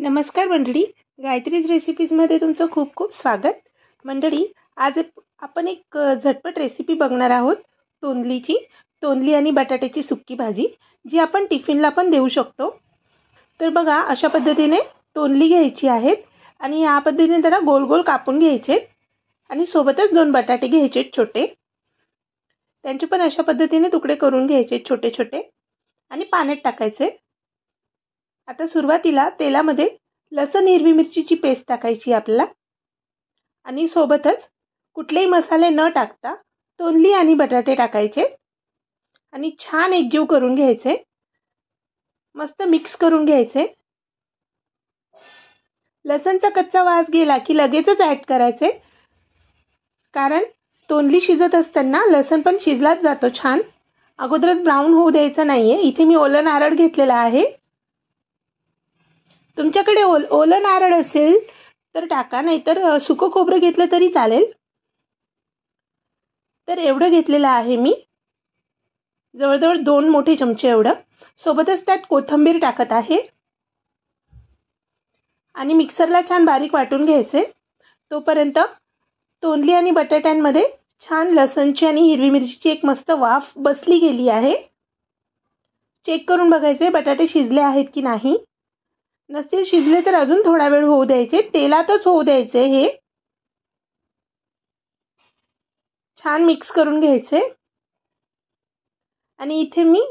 नमस्कार मंडळी, गायत्रीज रेसिपीजमध्ये तुमचं खूप खूप स्वागत. मंडळी, आज आपण एक झटपट रेसिपी बघणार आहोत. तोंडली आणि बटाट्याची सुक्की भाजी, जी आपण टिफिनला पण देऊ शकतो. तर बघा, अशा पद्धतीने तोंडली घ्यायची आहेत आणि या पद्धतीने त्याला गोल गोल कापून घ्यायचे आणि सोबतच 2 बटाटे घ्यायचे छोटे. त्यांचे पण अशा पद्धतीने तुकडे करून घ्यायचे छोटे छोटे आणि पाण्यात टाकायचे. आता सुरुवातीला तेलामध्ये लसूण हिरवी मिरचीची पेस्ट टाकायची आपल्याला आणि सोबतच कुठलेही मसाले न टाकता तोंडली आणि बटाटे टाकायचे आणि छान एकजीव करून घ्यायचे. मस्त मिक्स करून घ्यायचे. लसूणचा कच्चा वास गेला की लगेचच ॲड करायचे, कारण तोंडली शिजत असताना लसूण पण शिजलाच जातो छान. अगोदरच ब्राऊन होऊ द्यायचं नाहीये. इथे मी ओलं नारळ घेतलेला आहे. तुमच्याकडे ओलं नारळ असेल तर टाका, नाहीतर सुकं खोबरं घेतलं तरी चालेल. तर एवढं घेतलेलं आहे मी, जवळजवळ 2 मोठे चमचे एवढं. सोबतच त्यात कोथिंबीर टाकत आहे आणि मिक्सरला छान बारीक वाटून घ्यायचे. तोपर्यंत तोंडली आणि बटाट्यांमध्ये छान लसणची आणि हिरवी मिरचीची एक मस्त वाफ बसली गेली आहे. चेक करून बघायचे बटाटे शिजले आहेत की नाही. नसतील शिजले तर अजून थोडा वेळ होऊ द्यायचे. तेलातच होऊ द्यायचे. हे छान मिक्स करून घ्यायचे. आणि इथे मी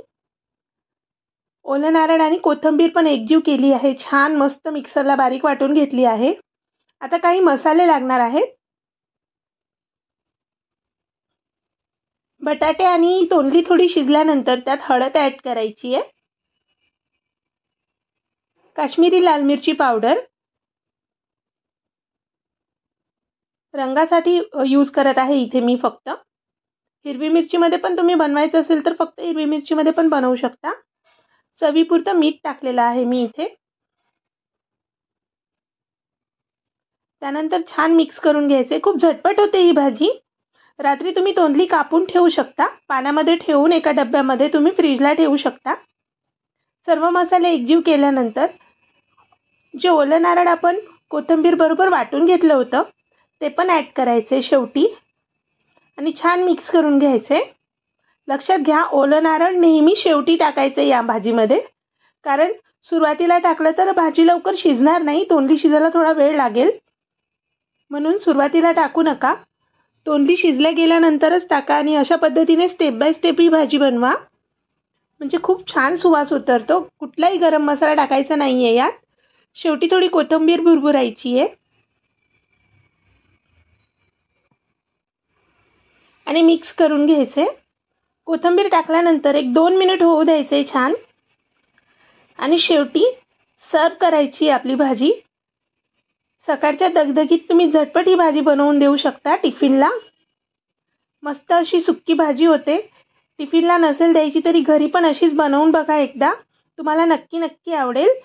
ओलं नारळ आणि कोथिंबीर पण एकजीव केली आहे. छान मस्त मिक्सरला बारीक वाटून घेतली आहे. आता काही मसाले लागणार आहेत. बटाटे आणि तोंडली थोडी शिजल्यानंतर त्यात हळद ॲड करायची आहे. काश्मीरी लाल मिरची पावडर रंगासाठी यूज करत आहे इथे मी फक्त. हिरवी मिरचीमध्ये पण तुम्ही बनवायचं असेल तर फक्त हिरवी मिरचीमध्ये पण बनवू शकता. चवीपुरतं मीठ टाकलेलं आहे मी इथे. त्यानंतर छान मिक्स करून घ्यायचे. खूप झटपट होते ही भाजी. रात्री तुम्ही तोंडली कापून ठेवू शकता. पाण्यामध्ये ठेवून एका डब्यामध्ये तुम्ही फ्रीजला ठेवू शकता. सर्व मसाले एकजीव केल्यानंतर जे ओलं नारळ आपण कोथिंबीर बरोबर वाटून घेतलं होतं ते पण ॲड करायचे शेवटी आणि छान मिक्स करून घ्यायचे. लक्षात घ्या, ओलं नारळ नेहमी शेवटी टाकायचे या भाजीमध्ये, कारण सुरुवातीला टाकलं तर भाजी लवकर शिजणार नाही. तोंडली शिजायला थोडा वेळ लागेल, म्हणून सुरुवातीला टाकू नका. तोंडली शिजल्या गेल्यानंतरच टाका आणि अशा पद्धतीने स्टेप बाय स्टेप ही भाजी बनवा, म्हणजे खूप छान सुवास उतरतो. कुठलाही गरम मसाला टाकायचा नाहीये यात. शेवटी थोडी कोथिंबीर भुरभुरायची आहे आणि मिक्स करून घ्यायचे. कोथिंबीर टाकल्यानंतर 1-2 मिनिट होऊ द्यायचे छान आणि शेवटी सर्व करायची आपली भाजी. सकाळच्या दगदगीत तुम्ही झटपट ही भाजी बनवून देऊ शकता टिफिनला. मस्त अशी सुक्की भाजी होते. टिफिनला नसेल द्यायची तरी घरी पण अशीच बनवून बघा एकदा, तुम्हाला नक्की नक्की आवडेल.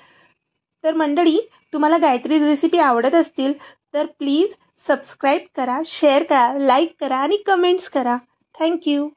तर मंडळी, तुम्हाला गायत्रीज रेसिपी आवडत असतील तर प्लीज सबस्क्राईब करा, शेअर करा, लाईक करा आणि कमेंट्स करा. थँक्यू.